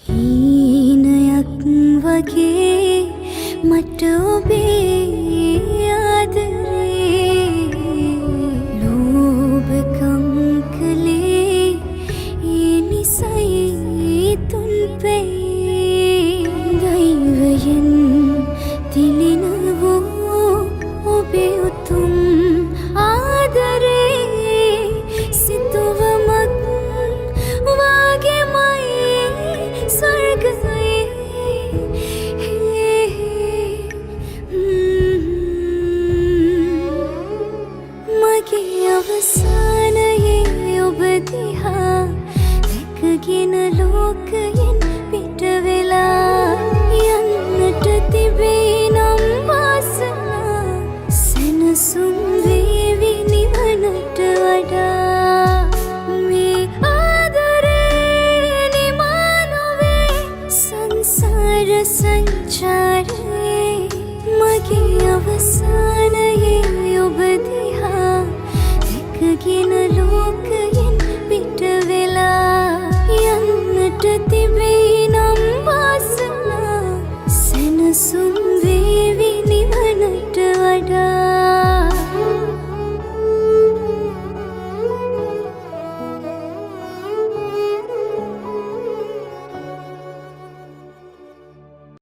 හීනයක් වගේ මට ඔබේ ආදරේ ලෝභකම් කළේ ඒ නිසයි තුන්පේ දෛවයෙන් තිලින වූ ඔබේ උතුම් ආදරේ සිතුවමක් අවසානයේ ඔබ දිහා දැකගෙන ලෝකයෙන් පිට වෙලා යන්නට තිබේ නම් වාසනා සැනසුම් වේවි නිවනට වඩා මේ ආදරේ නිමා නොවේ සංසාර සංචාරේ මගේ අවසානයේ ඔබ දිහා ගෙන ලෝකයෙන් පිට වෙලා යන්නට තිබේ